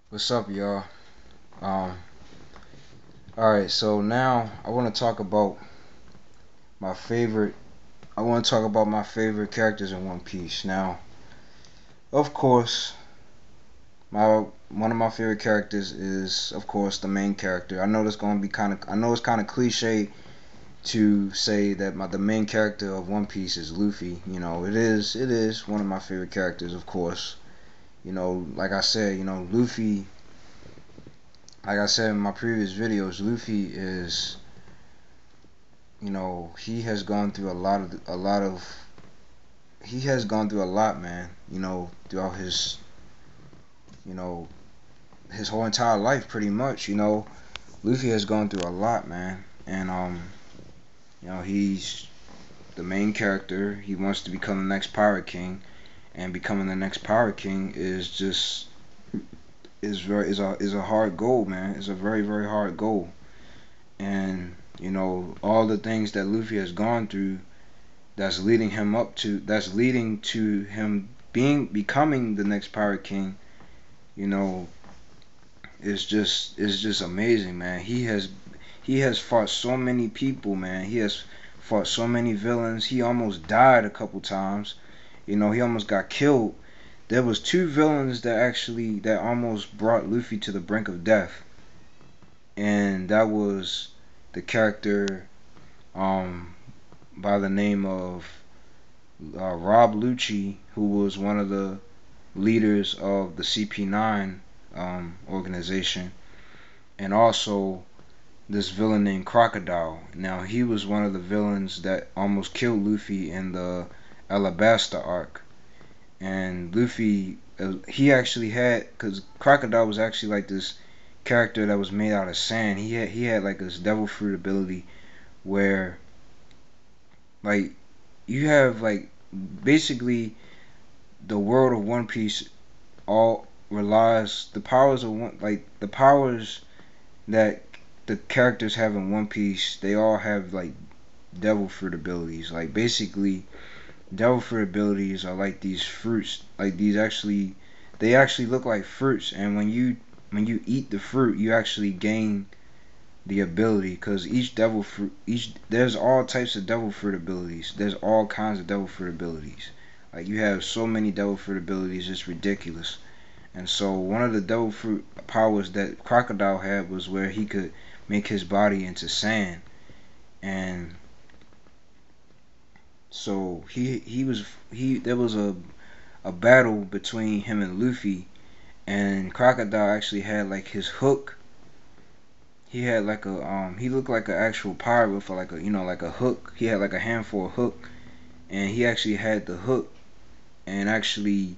What's up, y'all? Um, all right. So now I want to talk about my favorite. I want to talk about my favorite characters in One Piece. Now, of course, my one of my favorite characters is, of course, the main character. I know that's going to be kind of. I know it's kind of cliche to say that the main character of One Piece is Luffy. You know, it is. It is one of my favorite characters, of course. You know, like I said, Luffy. Like I said in my previous videos, Luffy is he has gone through he has gone through a lot, man. Throughout you know his whole entire life, pretty much. Luffy has gone through a lot, man. And he's the main character. He wants to become the next Pirate King, and becoming the next Pirate King is just is a hard goal, man. It's a very very hard goal, and all the things that Luffy has gone through that's leading to him becoming the next Pirate King, you know, is just amazing, man. He has fought so many people, man. He has fought so many villains. He almost died a couple times. He almost got killed. There was two villains that almost brought Luffy to the brink of death, and that was the character um by the name of Rob Lucci, who was one of the leaders of the CP9 organization, and also this villain named Crocodile. Now, he was one of the villains that almost killed Luffy in the Alabasta arc. And Luffy, he actually had, because Crocodile was actually like this character that was made out of sand. He had like this devil fruit ability where, like, you have like basically the world of One Piece all relies the powers of one like the powers that the characters have in One Piece. They all have like devil fruit abilities. Like basically, devil fruit abilities are like these fruits. Like they actually look like fruits. And when you eat the fruit, you actually gain the ability, because each there's all types of devil fruit abilities. There's all kinds of devil fruit abilities. Like you have so many devil fruit abilities, it's ridiculous. And so one of the devil fruit powers that Crocodile had was where he could make his body into sand. And so he there was a battle between him and Luffy, and Crocodile actually had like his hook. He had like he looked like an actual pirate with like a hook. He had like a handful of hook, and he actually had the hook and actually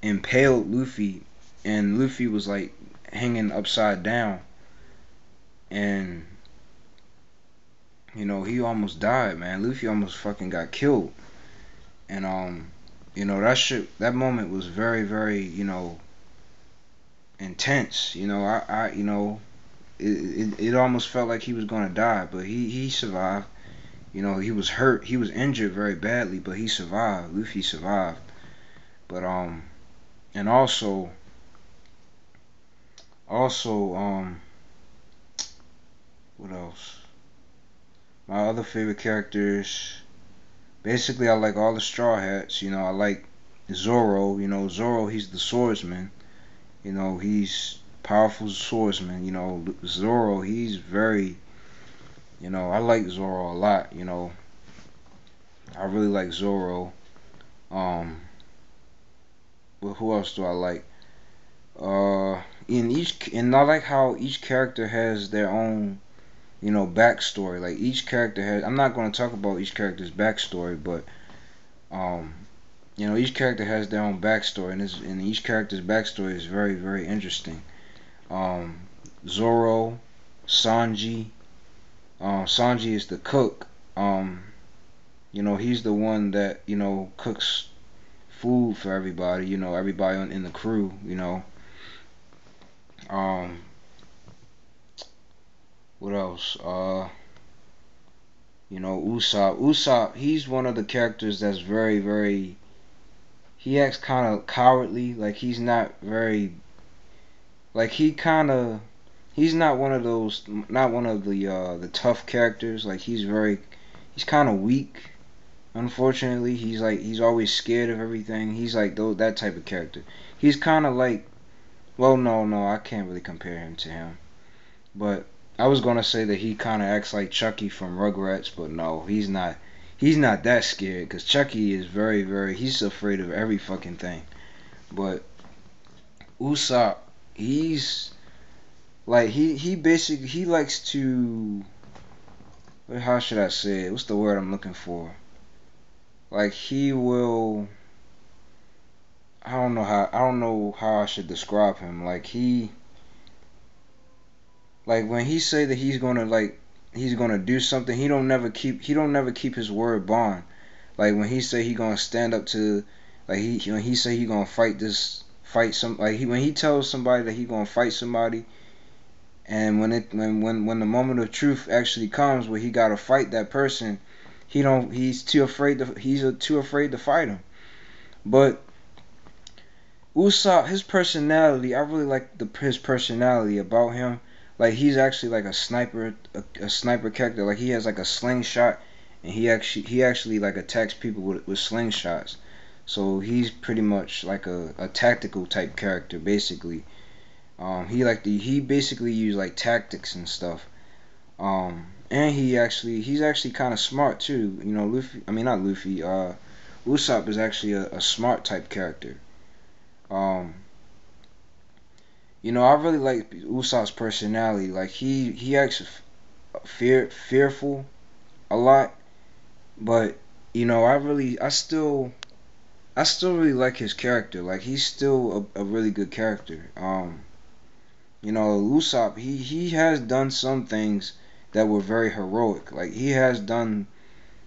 impaled Luffy, and Luffy was like hanging upside down, and he almost died, man. Luffy almost fucking got killed, and that moment was very very intense. It almost felt like he was gonna die, but he survived. He was hurt, he was injured very badly, but he survived. Luffy survived. But and also what else? My other favorite characters. Basically, I like all the Straw Hats. I like Zoro. Zoro, he's the swordsman. He's powerful swordsman. Zoro, he's very. I like Zoro a lot. I really like Zoro. Um, but who else do I like? And I like how each character has their own backstory. Like each character has. I'm not going to talk about each character's backstory, but um, each character has their own backstory, and each character's backstory is very, very interesting. Um, Zoro, Sanji. Sanji is the cook. He's the one that cooks food for everybody. Everybody in the crew. Um, what else? Usopp. Usopp. He's one of the characters that's very, very. He acts kind of cowardly. Like he's not very like he's not one of those, not one of the tough characters. Like he's kind of weak. Unfortunately, he's always scared of everything. He's like that type of character. He's kind of like, well, no, I can't really compare him to him. But I was gonna say that he kind of acts like Chucky from Rugrats, but no, he's not. He's not that scared because Chucky is he's afraid of every fucking thing. But Usopp, he's like he basically he likes to, how should I say it? What's the word I'm looking for? Like he will, I don't know how I should describe him. Like when he say that he's gonna do something, he don't never keep his word bond. Like when he say he gonna stand up to, like when he say he gonna fight some, like when he tells somebody that he gonna fight somebody, and when the moment of truth actually comes where he gotta fight that person, he's too afraid to fight him. But Usopp, his personality, I really like his personality about him. Like he's actually like a sniper character. Like he has like a slingshot, and he actually like attacks people with slingshots. So he's pretty much like a tactical type character, basically. He basically use like tactics and stuff. And he's actually kind of smart too. You know, Luffy. I mean not Luffy. Usopp is actually a smart type character. Um, I really like Usopp's personality. Like he acts fearful a lot, but I still really like his character. Like he's still a really good character. Usopp, he has done some things that were very heroic. Like he has done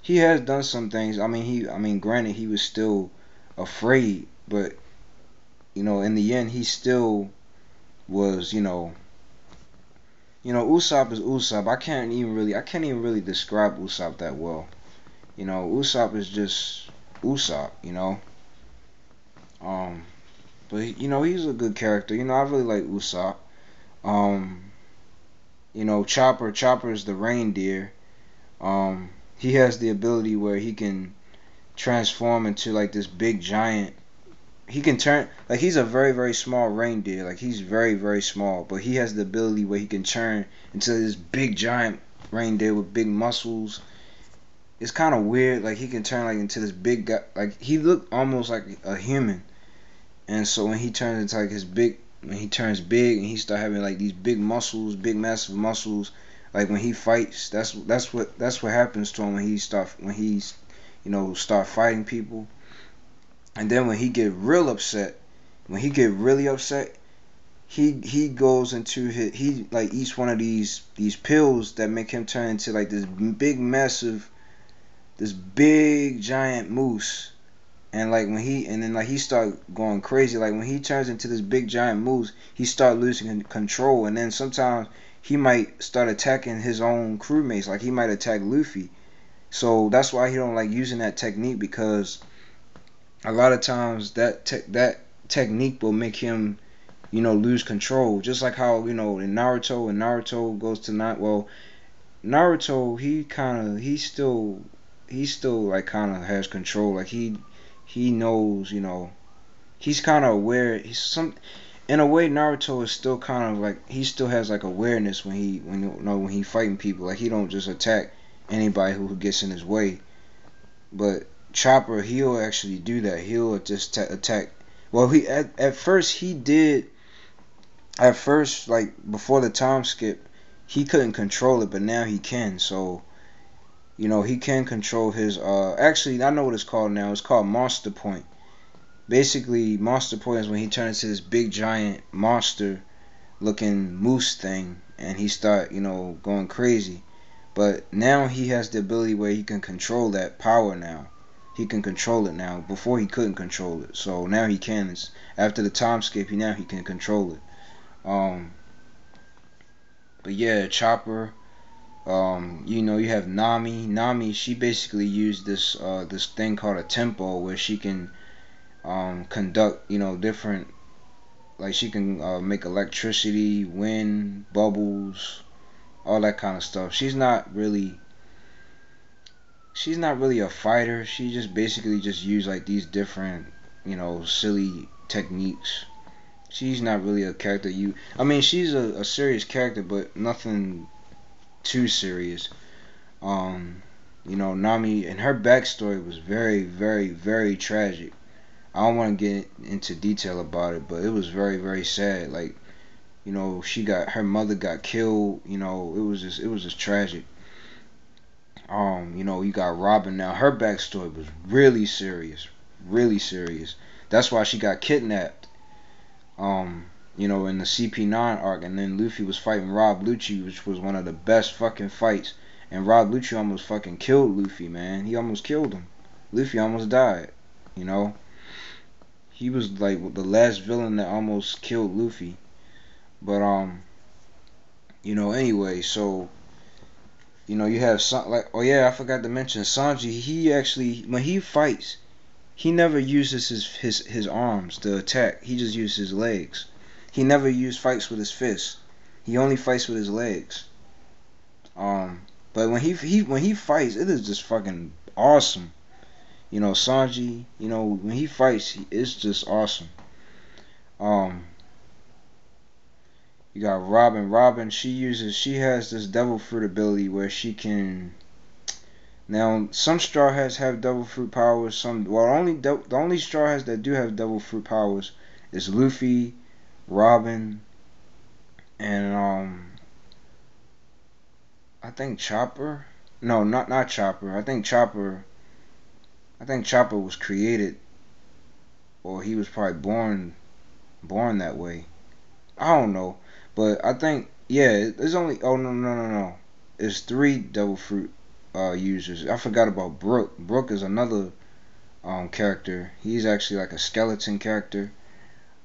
some things. I mean granted he was still afraid, but in the end he still was, Usopp is Usopp. I can't even really describe Usopp that well. Usopp is just Usopp, Um, but he's a good character. I really like Usopp. Um, Chopper is the reindeer. He has the ability where he can transform into like this big giant. He can turn, like he's a very small reindeer. Like he's very small, but he has the ability where he can turn into this big giant reindeer with big muscles. It's kind of weird. Like he can turn like into this big guy. Like he looked almost like a human. And so when he turns into like when he turns big and he start having like these big muscles, big massive muscles, like when he fights, that's what happens to him when he's start fighting people. And then when he get real upset, when he get really upset, he goes into he like eats one of these pills that make him turn into like this big giant moose. And like he start going crazy. Like when he turns into this big giant moose, he start losing control. And then sometimes he might start attacking his own crewmates. Like he might attack Luffy. So that's why he don't like using that technique, because a lot of times that technique will make him lose control. Just like how in Naruto, when Naruto goes to not well, Naruto he still like kind of has control. Like he knows, he's kind of aware. He's some In a way, Naruto is still kind of like, he still has like awareness when he fighting people. Like he don't just attack anybody who gets in his way. But Chopper, he'll actually do that. He'll just attack. Well, he at first he did. At first, like before the time skip, he couldn't control it, but now he can. So he can control his. Actually, I know what it's called now. It's called Monster Point. Basically, Monster Point is when he turns into this big giant monster looking moose thing, and he start going crazy. But now he has the ability where he can control that power now. He can control it now. Before he couldn't control it. So now he can. After the time skip, he can control it. Um, but yeah, Chopper. You have Nami. Nami, she basically used this thing called a tempo, where she can conduct different like she can make electricity, wind, bubbles, all that kind of stuff. She's not really a fighter. She just basically just used like these different, silly techniques. She's not really a character I mean, she's a serious character, but nothing too serious. Nami and her backstory was very, very, very tragic. I don't want to get into detail about it, but it was very, very sad. Like, her mother got killed. It was just tragic. You got Robin now. Her backstory was really serious, really serious. That's why she got kidnapped. In the CP9 arc, and then Luffy was fighting Rob Lucci, which was one of the best fucking fights. And Rob Lucci almost fucking killed Luffy, man. He almost killed him. Luffy almost died. You know, he was like the last villain that almost killed Luffy. But anyway, so you have oh yeah, I forgot to mention Sanji. He actually, when he fights, he never uses his arms to attack. He just uses his legs. He never fights with his fists. He only fights with his legs. But when he fights, it is just fucking awesome. Sanji. When he fights, it's just awesome. Um, you got Robin. Robin, she has this devil fruit ability where she can. Now, some Straw Hats have devil fruit powers. The only Straw Hats that do have devil fruit powers is Luffy, Robin, and I think Chopper. No, not Chopper. I think Chopper was created, or he was probably born that way. I don't know, but I think yeah. There's only no. It's 3 devil fruit users. I forgot about Brook. Brook is another character. He's actually like a skeleton character.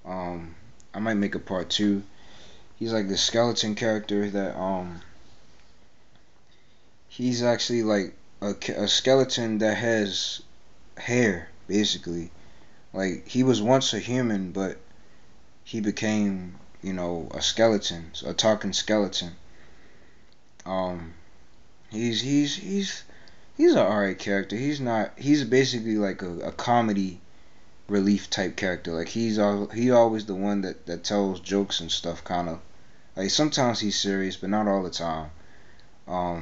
I might make a part 2. He's like the skeleton character that he's actually like a skeleton that has hair, basically. Like, he was once a human, but he became, a skeleton, a talking skeleton. Um, he's an alright character. He's basically like a comedy relief type character. Like, he always the one that tells jokes and stuff, kind of. Like, sometimes he's serious, but not all the time.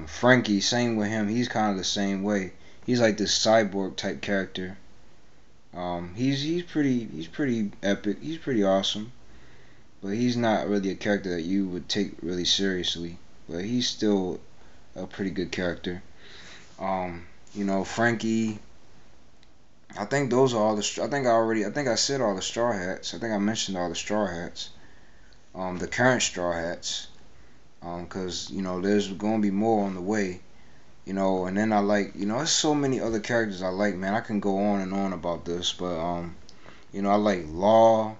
Frankie, same with him. He's kind of the same way. He's like this cyborg type character. He's pretty epic. He's pretty awesome, but he's not really a character that you would take really seriously. But he's still a pretty good character. Frankie. I think those are all the. I think I said all the Straw Hats. I think I mentioned all the Straw Hats. The current Straw Hats. Cause there's gonna be more on the way. And then I like, there's so many other characters I like, man. I can go on and on about this, but I like Law,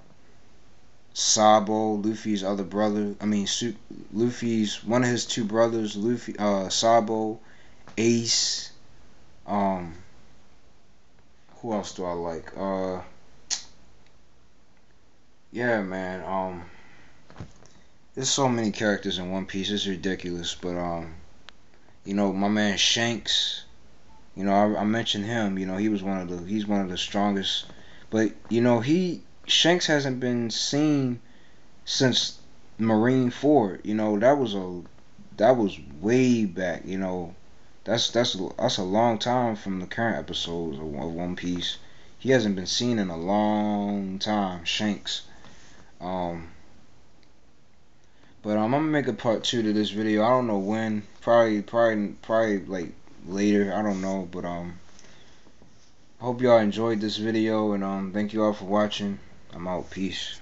Sabo, Luffy's other brother. I mean, Luffy's one of his 2 brothers, Luffy, Sabo, Ace. Um, who else do I like? Yeah, man. There's so many characters in One Piece. It's ridiculous, but my man Shanks. I mentioned him. He's one of the strongest. But Shanks hasn't been seen since Marineford. That was way back. That's a long time from the current episodes of One Piece. He hasn't been seen in a long time, Shanks. Um, but I'm gonna make a part 2 to this video. I don't know when. Probably like later. I don't know. But hope y'all enjoyed this video, and thank you all for watching. I'm out. Peace.